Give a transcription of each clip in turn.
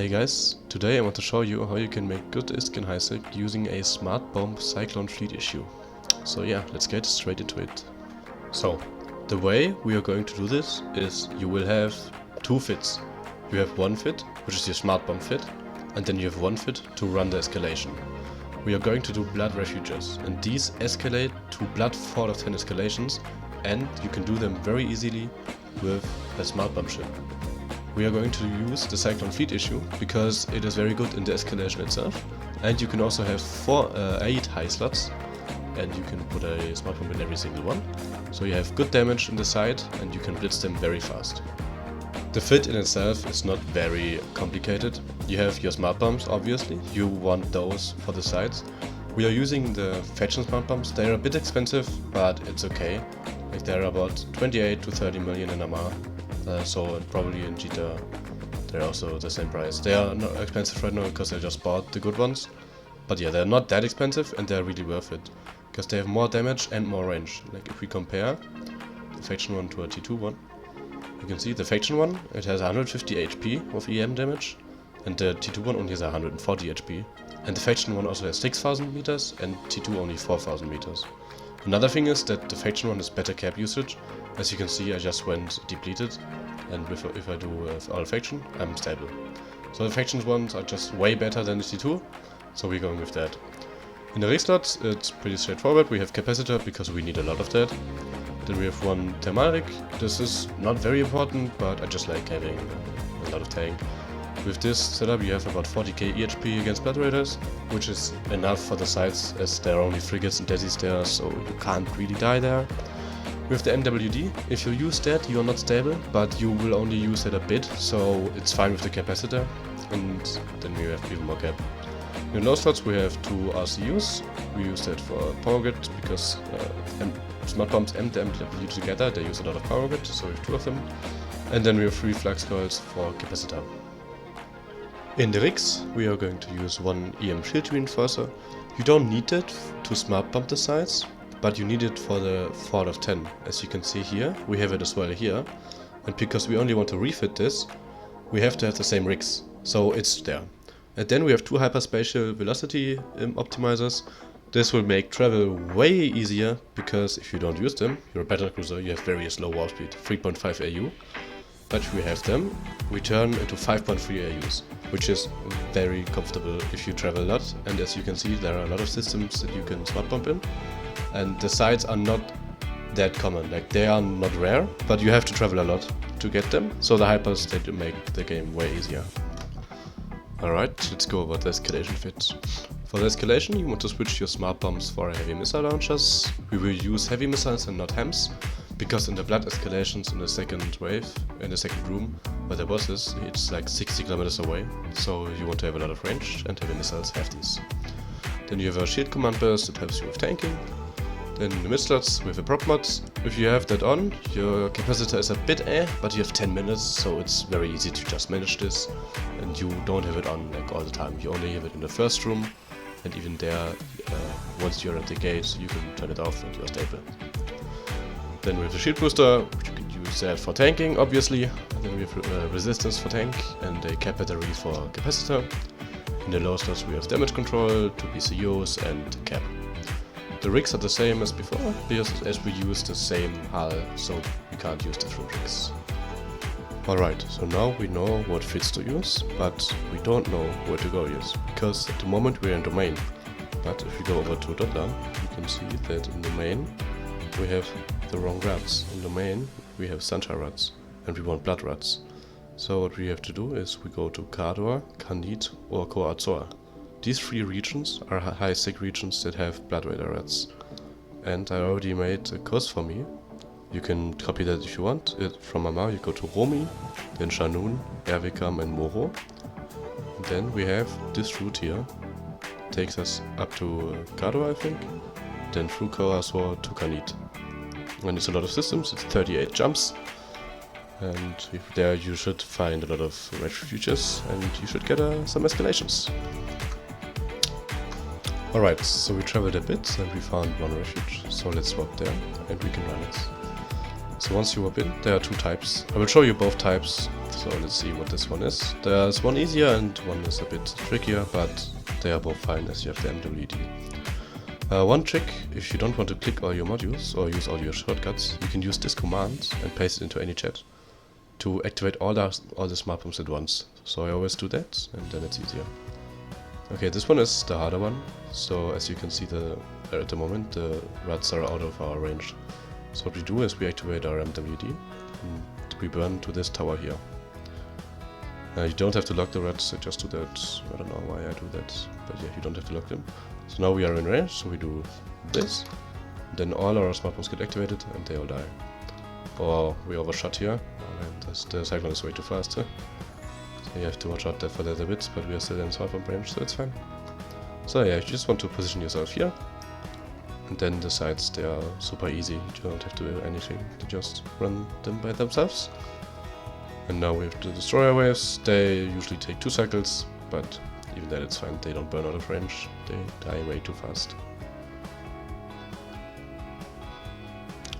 Hey guys, today I want to show you how you can make good ISK in Highsec using a Smartbomb Cyclone Fleet Issue. So yeah, let's get straight into it. So, the way we are going to do this is you will have two fits. You have one fit, which is your Smartbomb fit, and then you have one fit to run the escalation. We are going to do blood refuges, and these escalate to blood 4 out of 10 escalations, and you can do them very easily with a Smartbomb ship. We are going to use the Cyclone Fleet Issue because it is very good in the escalation itself, and you can also have 8 high slots, and you can put a Smartbomb in every single one. So you have good damage in the side and you can blitz them very fast. The fit in itself is not very complicated. You have your smart bombs, obviously. You want those for the sides. We are using the faction smart bombs. They are a bit expensive, but it's okay. Like they're about 28 to 30 million in MR. So probably in Jita they're also the same price. They are not expensive right now because I just bought the good ones. But yeah, they're not that expensive and they're really worth it. Because they have more damage and more range. Like if we compare the faction one to a T2 one, you can see the faction one, it has 150 HP of EM damage, and the T2 one only has 140 HP. And the faction one also has 6000 meters, and T2 only 4000 meters. Another thing is that the faction one is better cap usage. As you can see, I just went depleted, and if I do all faction, I'm stable. So the faction ones are just way better than the T2, so we're going with that. In the rig slots, it's pretty straightforward. We have Capacitor because we need a lot of that. Then we have one thermal rig. This is not very important, but I just like having a lot of tank. With this setup you have about 40k EHP against Blood Raiders, which is enough for the sides as there are only frigates and desis there, so you can't really die there. With the MWD, if you use that you are not stable, but you will only use it a bit, so it's fine with the Capacitor, and then we have even more cap. In low slots we have 2 RCUs. We use that for power grid because smart bombs and the MW together, they use a lot of power grid, so we have 2 of them. And then we have 3 Flux coils for Capacitor. In the rigs we are going to use 1 EM shield reinforcer. You don't need it to smart bomb the sides, but you need it for the 4 out of 10. As you can see here, we have it as well here. And because we only want to refit this, we have to have the same rigs, so it's there. And then we have 2 hyperspatial velocity optimizers. This will make travel way easier, because if you don't use them, you're a battlecruiser, you have very slow warp speed, 3.5 AU. But if we have them, we turn into 5.3 AUs, which is very comfortable if you travel a lot. And as you can see, there are a lot of systems that you can smart bump in. And the sides are not that common, like they are not rare, but you have to travel a lot to get them. So the hypers, they make the game way easier. Alright, let's go over the escalation fit. For the escalation, you want to switch your smart bombs for heavy missile launchers. We will use heavy missiles and not HEMS, because in the blood escalations in the second wave, in the second room, where the boss is, it's like 60 kilometers away, so you want to have a lot of range, and heavy missiles have these. Then you have a shield command burst that helps you with tanking. Then in the mid slots with the prop mods. If you have that on, your capacitor is a bit but you have 10 minutes, so it's very easy to just manage this. And you don't have it on like all the time, you only have it in the first room, and even there, once you're at the gate, you can turn it off and you're stable. Then we have the shield booster, which you can use that for tanking, obviously. And then we have resistance for tank, and a cap battery for capacitor. In the low slots we have damage control, 2 PCUs, and cap. The rigs are the same as before, as we use the same hull, so we can't use different rigs. Alright, so now we know what fits to use, but we don't know where to go use, because at the moment we're in domain. But if we go over to Dotla, you can see that in domain we have the wrong rats. In domain we have Sancha rats, and we want blood rats. So what we have to do is we go to Kador, Kanit or Koazor. These 3 regions are Highsec regions that have Blood Raider rats. And I already made a course for me. You can copy that if you want. From Mama you go to Romi, then Shanun, Ervikam and Moro. And then we have this route here. Takes us up to Kado, I think. Then through Koazor to Kanit. And it's a lot of systems, it's 38 jumps. And there you should find a lot of refuges and you should get some escalations. Alright, so we traveled a bit and we found one refuge, so let's swap there and we can run it. So once you warp in, there are 2 types. I will show you both types So let's see what this one is. There's one easier and one is a bit trickier, but they are both fine as you have the MWD. One trick, if you don't want to click all your modules or use all your shortcuts, you can use this command and paste it into any chat to activate all the smart bombs at once. So I always do that, and then it's easier. Okay, this one is the harder one. So as you can see, at the moment the rats are out of our range. So what we do is we activate our MWD and we burn to this tower here. You don't have to lock the rats, I just do that. I don't know why I do that, but yeah, you don't have to lock them. So now we are in range, so we do this. Then all our smart bombs get activated and they all die. Or we overshot here. And the Cyclone is way too fast. So you have to watch out there for that a bit, but we are still in smart bomb range, so it's fine. So yeah, you just want to position yourself here. And then the sides, they are super easy. You don't have to do anything. They just run them by themselves. And now we have the destroyer waves. They usually take 2 cycles, but even then it's fine. They don't burn out of range. They die way too fast.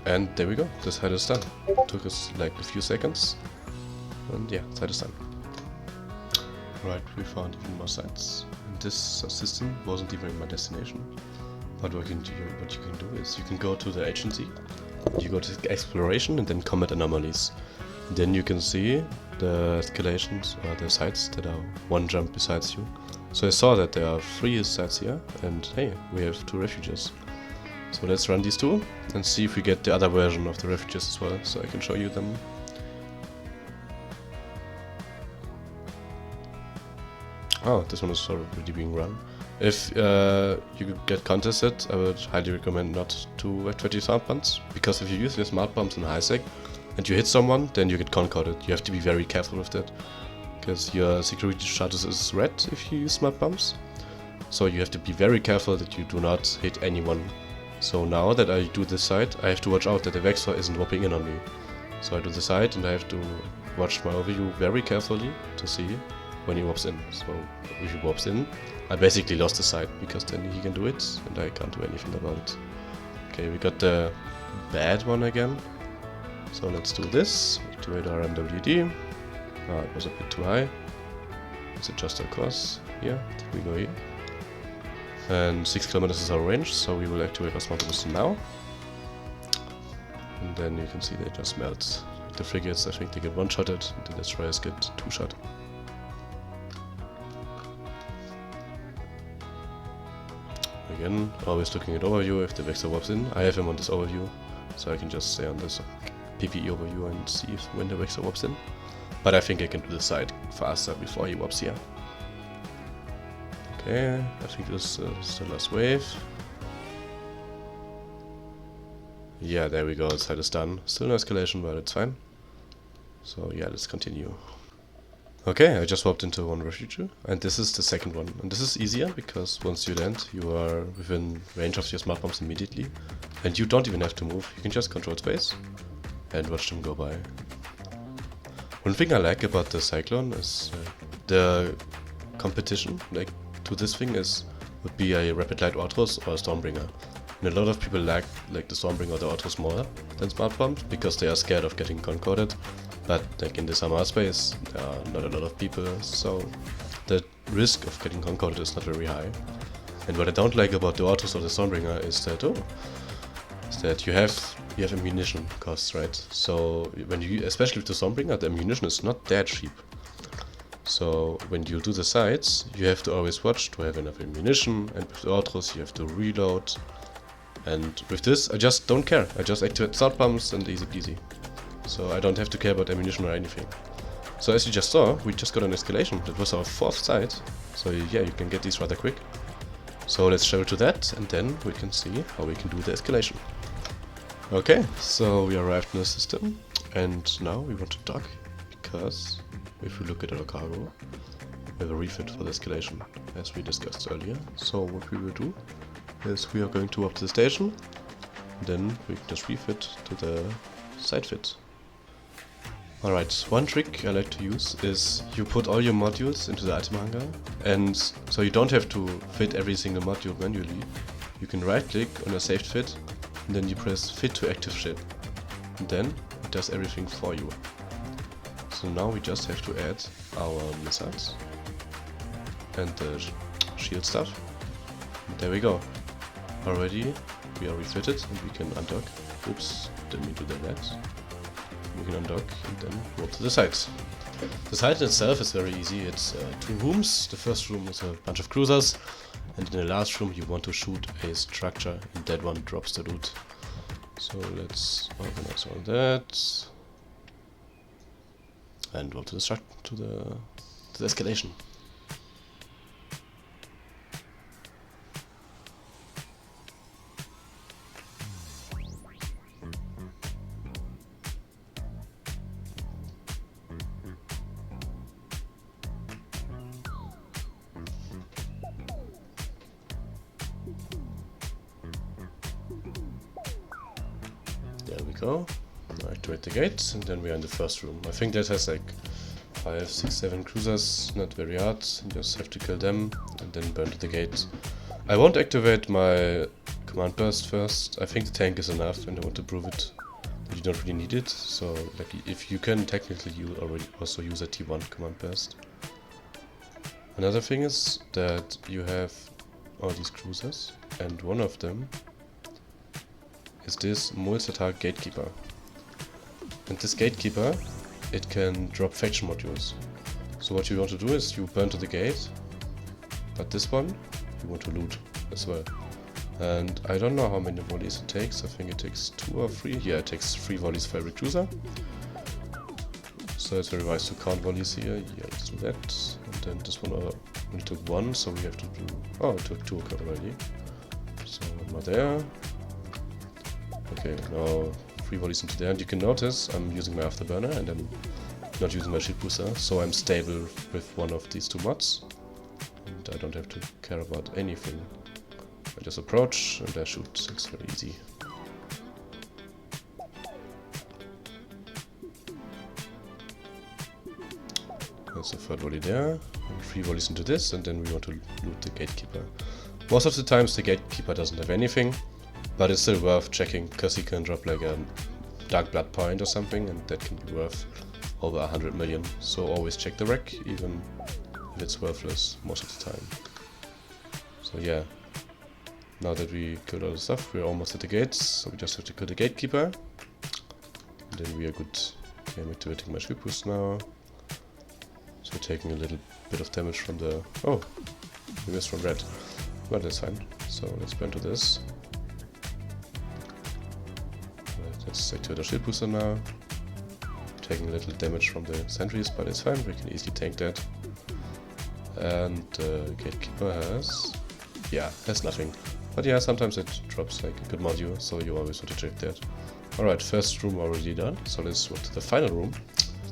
And there we go. The side is done. It took us like a few seconds. And yeah, side is done. Right, we found even more sites. And this system wasn't even my destination. But what you can do is you can go to the agency, you go to exploration and then combat anomalies. And then you can see the escalations or the sites that are one jump besides you. So I saw that there are 3 sites here, and hey, we have 2 refuges. So let's run these 2 and see if we get the other version of the refuges as well, so I can show you them. Oh, this one is already being run. If you get contested, I would highly recommend not to activate your smart bombs, because if you use your smart bombs in Highsec and you hit someone, then you get concorded. You have to be very careful with that, because your security status is red if you use smart bombs. So you have to be very careful that you do not hit anyone. So now that I do this side, I have to watch out that the Vexor isn't whopping in on me. So I do the side and I have to watch my overview very carefully to see when he whops in. So if he whops in, I basically lost the side, because then he can do it and I can't do anything about it. Okay, we got the bad one again. So let's do this. Activate our MWD. Ah, it was a bit too high. Let's adjust our course. Here, we go here. And 6 kilometers is our range, so we will activate our smart bombs now. And then you can see they just melt. The frigates, I think they get one-shotted, and the destroyers get 2-shot. Again, always looking at overview if the Vexor whops in. I have him on this overview, so I can just stay on this PPE overview and see when the Vexor whops in. But I think I can do the side faster before he whops here. Okay, I think this is the last wave. Yeah, there we go, the side is done. Still no escalation, but it's fine. So yeah, let's continue. Okay, I just swapped into one refuge, and this is the second one. And this is easier, because once you land, you are within range of your smart bombs immediately. And you don't even have to move, you can just control space and watch them go by. One thing I like about the Cyclone is the competition, like, to this thing would be a Rapid Light Orthrus or a Stormbringer. And a lot of people like the Stormbringer or the Orthrus more than smart bombs, because they are scared of getting concorded. But like in the Samar space, there are not a lot of people, so the risk of getting concorded is not very high. And what I don't like about the Orthrus or the Stormbringer is that you have ammunition costs, right? So when you, especially with the Stormbringer, the ammunition is not that cheap. So when you do the sides, you have to always watch to have enough ammunition, and with the Orthrus you have to reload. And with this, I just don't care. I just activate smart bombs and easy peasy. So I don't have to care about ammunition or anything. So as you just saw, we just got an escalation. That was our 4th side. So yeah, you can get these rather quick. So let's travel to that, and then we can see how we can do the escalation. Okay, so we arrived in the system, and now we want to dock, because if we look at our cargo, we have a refit for the escalation, as we discussed earlier. So what we will do is we are going to up to the station, then we can just refit to the side fit. Alright, one trick I like to use is you put all your modules into the item hangar, and so you don't have to fit every single module manually. You can right click on a saved fit, and then you press fit to active ship, and then it does everything for you. So now we just have to add our missiles and the shield stuff. And there we go. Already we are refitted and we can undock. Oops, didn't mean to do that. We can undock and then go to the site. The site itself is very easy. It's 2 rooms. The first room is a bunch of cruisers, and in the last room you want to shoot a structure, and that one drops the loot. So let's organize all that and go to the escalation. There we go. Activate the gate, and then we are in the first room. I think that has like 5, 6, 7 cruisers, not very hard. You just have to kill them and then burn to the gate. I won't activate my command burst first. I think the tank is enough, and I want to prove it that you don't really need it. So like, if you can technically, you already also use a T1 command burst. Another thing is that you have all these cruisers, and one of them is this Mul-Zatah gatekeeper. And this gatekeeper, it can drop faction modules. So what you want to do is you burn to the gate, but this one you want to loot as well. And I don't know how many volleys it takes. I think it takes 2 or 3. Yeah, it takes 3 volleys for every cruiser. So it's very wise to count volleys here. Yeah, let's do that. And then this one only took 1, so we have to do... Oh, it took 2 already. So 1 more there. Okay, now 3 volleys into there, and you can notice I'm using my Afterburner and I'm not using my shield booster, so I'm stable with one of these 2 mods. And I don't have to care about anything. I just approach and I shoot. It's very easy. That's the 3rd volley there, and 3 volleys into this, and then we want to loot the gatekeeper. Most of the times the gatekeeper doesn't have anything, but it's still worth checking, because he can drop like a dark blood point or something, and that can be worth over 100 million. So always check the wreck, even if it's worthless most of the time. So yeah, now that we killed all the stuff, we're almost at the gates, so we just have to kill the gatekeeper. And then we are good. Okay, I'm activating my shield boost now. So we're taking a little bit of damage from the... Oh, we missed from red. But that's fine. So let's burn to this. Let's activate our shield booster now. Taking a little damage from the sentries, but it's fine, we can easily tank that. And gatekeeper has... yeah, has nothing. But yeah, sometimes it drops like a good module, so you always want to check that. Alright, first room already done, so let's go to the final room.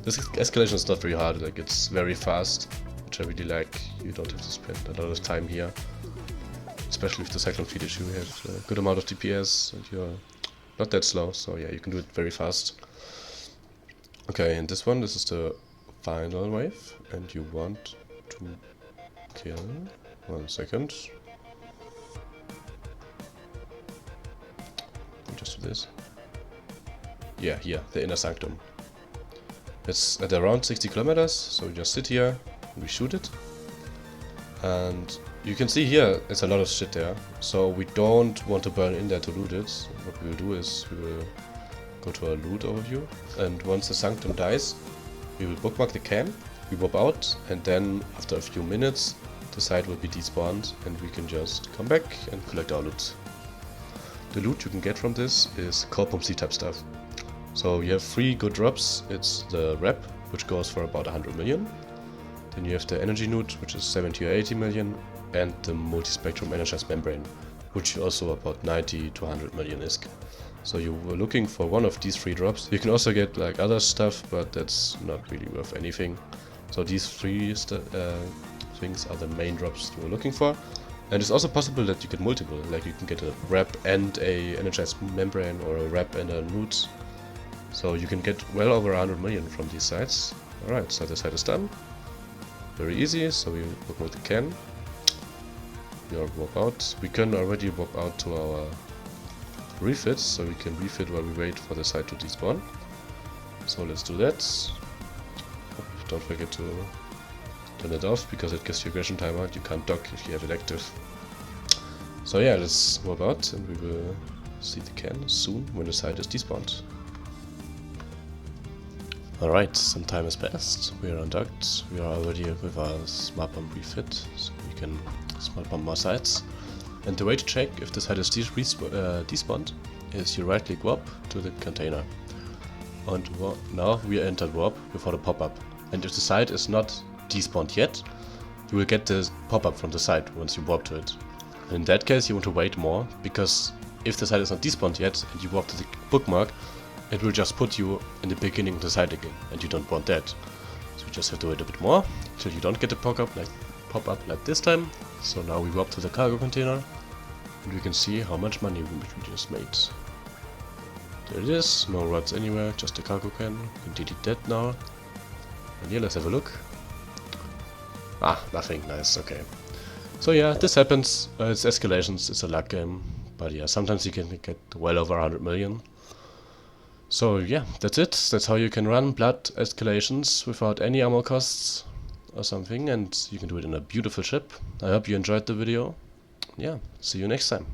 This escalation is not very hard, like it's very fast, which I really like. You don't have to spend a lot of time here. Especially with the Cyclone Fleet Issue, you have a good amount of DPS and you're not that slow, so yeah, you can do it very fast. Okay, and this is the final wave, and you want to kill... 1 second. Let me just do this. Yeah, here, the inner sanctum. It's at around 60 kilometers, so we just sit here and we shoot it. And you can see here, it's a lot of shit there, so we don't want to burn in there to loot it. What we will do is we will go to our loot overview, and once the sanctum dies, we will bookmark the camp, we warp out, and then after a few minutes the site will be despawned and we can just come back and collect our loot. The loot you can get from this is Corpum C type stuff. So you have 3 good drops. It's the rep, which goes for about 100 million. Then you have the energy node, which is 70 or 80 million, and the multi-spectrum energized membrane, which is also about 90 to 100 million ISK. So you were looking for one of these 3 drops. You can also get like other stuff, but that's not really worth anything. So these 3 things are the main drops you were looking for. And it's also possible that you get multiple, like you can get a rep and a energized membrane, or a rep and a node. So you can get well over 100 million from these sites. Alright, so this site is done. Very easy, so we bookmark the can. We are warp out. We can already warp out to our refit, so we can refit while we wait for the site to despawn. So let's do that. don't forget to turn it off, because it gives you aggression timer and you can't dock if you have it active. So yeah, let's move out and we will see the can soon when the site is despawned. Alright, some time has passed, we are undocked, we are already with our Smartbomb refit, so we can Smartbomb more sites. And the way to check if the site is despawned is you right click warp to the container. And now we entered warp before the pop-up. And if the site is not despawned yet, you will get the pop-up from the site once you warp to it. And in that case you want to wait more, because if the site is not despawned yet and you warp to the bookmark, it will just put you in the beginning of the site again, and you don't want that. So you just have to wait a bit more till you don't get the pop-up like this time. So now we warp to the cargo container and we can see how much money we just made. There it is, no rods anywhere, just a cargo can. We can delete that now. And yeah, let's have a look. Ah, nothing, nice, okay. So yeah, this happens, it's escalations, it's a luck game. But yeah, sometimes you can get well over 100 million. So yeah, that's it. That's how you can run blood escalations without any ammo costs or something, and you can do it in a beautiful ship. I hope you enjoyed the video. Yeah, see you next time.